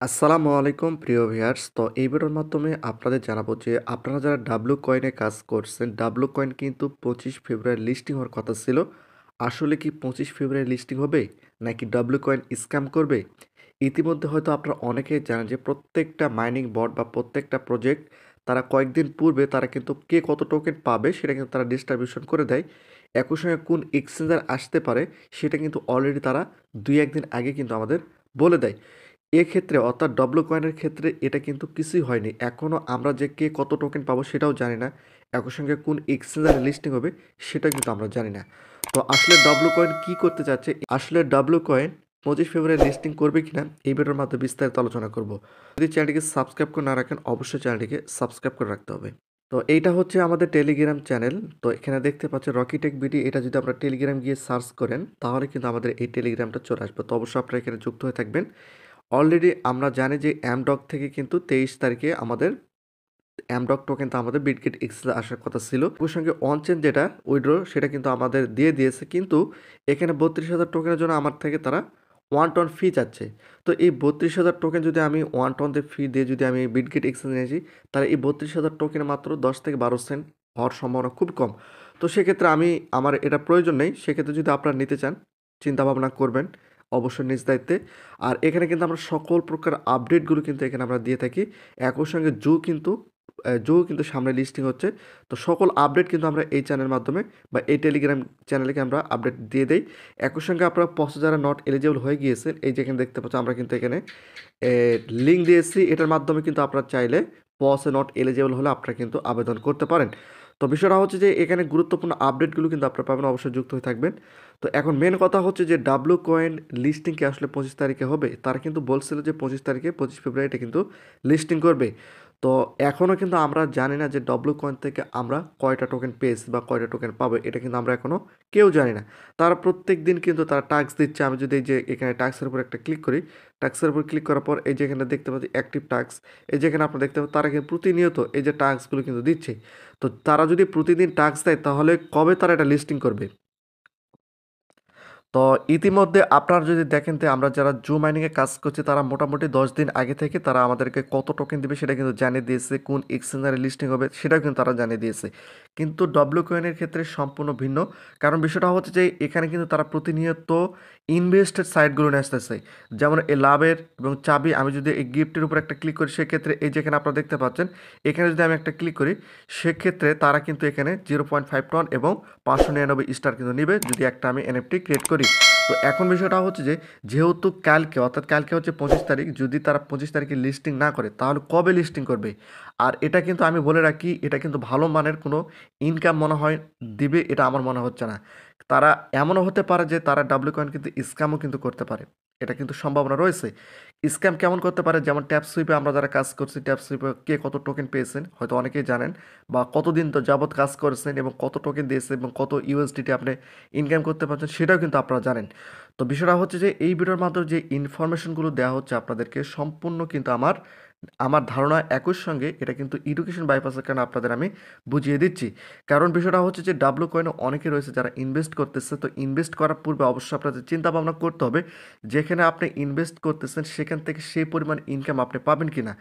আসসালামু আলাইকুম প্রিয় ভিউয়ার্স। তো এই ভিডিওর মাধ্যমে আপনাদের জানাবো যে আপনারা যারা ডাব্লু কয়েনে কাজ করছেন, ডাব্লু কয়েন কিন্তু 25 ফেব্রুয়ারি লিস্টিং হওয়ার কথা ছিল। আসলে কি 25 ফেব্রুয়ারি লিস্টিং হবে নাকি ডাব্লু কয়েন স্ক্যাম করবে? ইতিমধ্যে হয়তো আপনারা অনেকেই জানেন যে প্রত্যেকটা মাইনিং বট বা প্রত্যেকটা প্রজেক্ট তারা কয়েকদিন পূর্বে তারা কিন্তু কে কত টোকেন পাবে সেটা কিন্তু তারা ডিস্ট্রিবিউশন করে দেয়। একই সঙ্গে কোন এক্সচেঞ্জার আসতে পারে সেটা কিন্তু অলরেডি তারা 2-1 দিন আগে কিন্তু আমাদের বলে দেয়। এক্ষেত্রে অর্থাৎ ডব্লু কয়েনের ক্ষেত্রে এটা কিন্তু কিছুই হয়নি। এখনও আমরা যে কে কত টোকেন পাবো সেটাও জানি না। একই সঙ্গে কোন এক্সচেঞ্জারে লিস্টিং হবে সেটাও কিন্তু আমরা জানি না। তো আসলে ডব্লু কয়েন কী করতে চাচ্ছে? আসলে ডব্লু কয়েন 25 ফেব্রুয়ারি লিস্টিং করবে কিনা এই ভিডিওর মাধ্যমে বিস্তারিত আলোচনা করব। যদি চ্যানেলটিকে সাবস্ক্রাইব করে না রাখেন অবশ্যই চ্যানেলটিকে সাবস্ক্রাইব করে রাখতে হবে। তো এইটা হচ্ছে আমাদের টেলিগ্রাম চ্যানেল। তো এখানে দেখতে পাচ্ছেন রকিটেক বিডি, এটা যদি আপনারা টেলিগ্রাম গিয়ে সার্চ করেন তাহলে কিন্তু আমাদের এই টেলিগ্রামটা চলে আসবে। তো অবশ্যই আপনারা এখানে যুক্ত হয়ে থাকবেন। অলরেডি আমরা জানি যে অ্যামডক থেকে কিন্তু 23 তারিখে আমাদের অ্যামডক টোকেনটা আমাদের বিটগেট এক্সচেঞ্জে আসার কথা ছিল। ওর সঙ্গে অনচেন যেটা উইথড্র সেটা কিন্তু আমাদের দিয়ে দিয়েছে, কিন্তু এখানে 32,000 টোকেনের জন্য আমার থেকে তারা 1 টন ফি চাচ্ছে। তো এই 32,000 টোকেন যদি আমি 1 টন ফি দিয়ে যদি আমি বিটগেট এক্সচেঞ্জে নিয়েছি, তাহলে এই 32,000 টোকেনে মাত্র 10 থেকে 12 সেন্ট হওয়ার সম্ভাবনা খুব কম। তো সেক্ষেত্রে আমার এটা প্রয়োজন নেই। সেক্ষেত্রে যদি আপনারা নিতে চান চিন্তাভাবনা করবেন অবশ্যই নিজ দায়িত্বে। আর এখানে কিন্তু আমরা সকল প্রকার আপডেটগুলো কিন্তু এখানে আমরা দিয়ে থাকি। একই সঙ্গে জো কিন্তু সামনে লিস্টিং হচ্ছে। তো সকল আপডেট কিন্তু আমরা এই চ্যানেলের মাধ্যমে বা এই টেলিগ্রাম চ্যানেলে আমরা আপডেট দিয়ে দেই। একই সঙ্গে আপনারা পসে যারা নট এলিজিবল হয়ে গিয়েছেন, এই যেখানে দেখতে পাচ্ছেন আমরা কিন্তু এখানে লিঙ্ক দিয়েছি। এটার মাধ্যমে কিন্তু আপনারা চাইলে পসে নট এলিজিবল হলে আপনারা কিন্তু আবেদন করতে পারেন। তো বিষয়টা হচ্ছে যে এখানে গুরুত্বপূর্ণ আপডেটগুলো কিন্তু আপনারা পাবেন, অবশ্যই যুক্ত হয়ে থাকবেন। তো এখন মেন কথা হচ্ছে যে ডাব্লু কয়েন লিস্টিং কি আসলে 25 তারিখে হবে? তারা কিন্তু বলছিল যে 25 তারিখে 25 ফেব্রুয়ারি এটা কিন্তু লিস্টিং করবে। তো এখনও কিন্তু আমরা জানি না যে ডব্লু কয়েন থেকে আমরা কয়টা টোকেন পেয়েছি বা কয়টা টোকেন পাবো, এটা কিন্তু আমরা এখনও কেউ জানি না। তারা প্রত্যেক দিন কিন্তু তারা টাস্ক দিচ্ছে। আমি যদি এই যে এখানে টাস্কের উপর একটা ক্লিক করি, টাস্কের উপর ক্লিক করার পর এই যে এখানে দেখতে পাচ্ছি অ্যাক্টিভ টাস্ক, এই যেখানে আপনারা দেখতে পাচ্ছেন তারা কিন্তু প্রতিনিয়ত এই যে টাস্কগুলো কিন্তু দিচ্ছে। তো তারা যদি প্রতিদিন টাস্ক দেয় তাহলে কবে তারা এটা লিস্টিং করবে? তো ইতিমধ্যে আপনারা যদি দেখেন যে আমরা যারা জু মাইনিংয়ে কাজ করছি তারা মোটামুটি 10 দিন আগে থেকে তারা আমাদেরকে কত টোকেন দিবে সেটা কিন্তু জানিয়ে দিয়েছে, কোন এক্সচেঞ্জারে লিস্টিং হবে সেটাও কিন্তু তারা জানিয়ে দিয়েছে। কিন্তু ডব্লিউ কয়েনের ক্ষেত্রে সম্পূর্ণ ভিন্ন। কারণ বিষয়টা হচ্ছে যে এখানে কিন্তু তারা প্রতিনিয়ত ইনভেস্টেড সাইটগুলো নিয়ে আসতেছে। যেমন এই লাভের এবং চাবি, আমি যদি এই গিফটের উপর একটা ক্লিক করি সেক্ষেত্রে এই যেখানে আপনারা দেখতে পাচ্ছেন, এখানে যদি আমি একটা ক্লিক করি সেক্ষেত্রে তারা কিন্তু এখানে 0.5 টন এবং 599 স্টার কিন্তু নিবে যদি একটা আমি এনএফটি ক্রিয়েট করি। তো এখন বিষয়টা হচ্ছে যে যেহেতু কালকে অর্থাৎ কালকে হচ্ছে 25 তারিখ, যদি তারা 25 তারিখে লিস্টিং না করে তাহলে কবে লিস্টিং করবে? আর এটা কিন্তু আমি বলে রাখি, এটা কিন্তু ভালো মানের কোনো ইনকাম মনে হয় দিবে এটা আমার মনে হচ্ছে না। তারা এমনও হতে পারে যে তারা ডাব্লিউ কয়েন কিন্তু স্ক্যামও কিন্তু করতে পারে, এটা কিন্তু সম্ভাবনা রয়েছে। স্ক্যাম কেমন করতে পারে? যেমন ট্যাপ সুইপে আমরা যারা কাজ করছি, ট্যাপ সুইপে কে কত টোকেন পেয়েছেন হয়তো অনেকেই জানেন, বা কতদিন তো যাবত কাজ করেছেন এবং কত টোকেন দিয়েছে এবং কত ইউএসডিটি আপনি ইনকাম করতে পারছেন সেটাও কিন্তু আপনারা জানেন। তো বিষয়টা হচ্ছে যে এই ভিডিওর মাধ্যমে যে ইনফরমেশনগুলো দেওয়া হচ্ছে আপনাদেরকে সম্পূর্ণ কিন্তু আমার আমার ধারণা একই সঙ্গে এটা কিন্তু এডুকেশন বাইপাসের কারণে আপনাদের আমি বুঝিয়ে দিচ্ছি। কারণ বিষয়টা হচ্ছে যে ডাব্লু কয়েনে অনেকে রয়েছে যারা ইনভেস্ট করতেছে। তো ইনভেস্ট করার পূর্বে অবশ্যই আপনাদের চিন্তা ভাবনা করতে হবে যেখানে আপনি ইনভেস্ট করতেছেন সেখান থেকে সেই পরিমাণ ইনকাম আপনি পাবেন কিনা।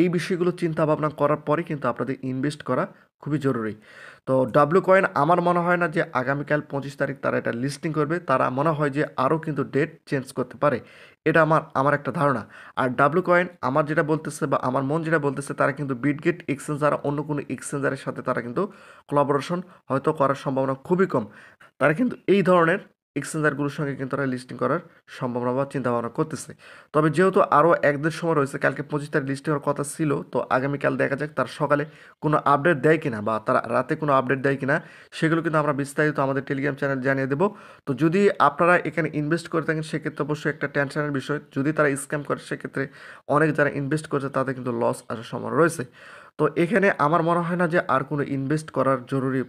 এই বিষয়গুলো চিন্তা ভাবনা করার পরে কিন্তু আপনাদের ইনভেস্ট করা খুবই জরুরি। তো ডাব্লু কয়েন আমার মনে হয় না যে আগামীকাল 25 তারিখ তারা এটা লিস্টিং করবে। তারা মনে হয় যে আরও কিন্তু ডেট চেঞ্জ করতে পারে। এটা আমার আমার একটা ধারণা। আর ডাব্লু কয়েন আমার যেটা বলতেছে বা আমার মন যেটা বলতেছে, তারা কিন্তু বিটগেট এক্সচেঞ্জ ছাড়া অন্য কোনো এক্সচেঞ্জারের সাথে তারা কিন্তু কোলাবোরেশন হয়তো করার সম্ভাবনা খুবই কম। তারা কিন্তু এই ধরনের এক্সচেঞ্জারগুলোর সঙ্গে কিন্তু তারা লিস্টিং করার সম্ভাবনা বা চিন্তাভাবনা করতেছে। তবে যেহেতু আরও 1 দিন সময় রয়েছে, কালকে 25 তারিখ লিস্টিং হওয়ার কথা ছিল, তো আগামীকাল দেখা যাক তার সকালে কোনো আপডেট দেয় কিনা বা তারা রাতে কোনো আপডেট দেয় কিনা, সেগুলো কিন্তু আমরা বিস্তারিত আমাদের টেলিগ্রাম চ্যানেল জানিয়ে দেবো। তো যদি আপনারা এখানে ইনভেস্ট করে থাকেন সেক্ষেত্রে অবশ্যই একটা টেনশনের বিষয়। যদি তারা স্ক্যাম করে সেক্ষেত্রে অনেক যারা ইনভেস্ট করছে তাদের কিন্তু লস আসার সম্ভাবনা রয়েছে। তো এখানে আমার মনে হয় না যে আর কোনো ইনভেস্ট করার জরুরি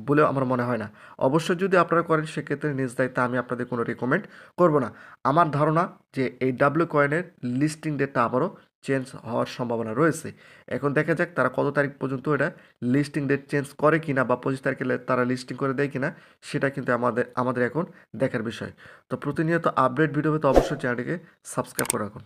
বলেও আমার মনে হয় না। অবশ্যই যদি আপনারা করেন সেক্ষেত্রে নিজ দায়িত্বে আমি আপনাদের কোনো রিকমেন্ড করব না। আমার ধারণা যে এই ডাব্লিউ কয়েনের লিস্টিং ডেটটা আবারও চেঞ্জ হওয়ার সম্ভাবনা রয়েছে। এখন দেখা যাক তারা কত তারিখ পর্যন্ত এটা লিস্টিং ডেট চেঞ্জ করে কিনা বা 25 তারিখে তারা লিস্টিং করে দেয় কিনা সেটা কিন্তু আমাদের এখন দেখার বিষয়। তো প্রতিনিয়ত আপডেট ভিডিও পেতে অবশ্যই চ্যানেলটিকে সাবস্ক্রাইব করে রাখুন।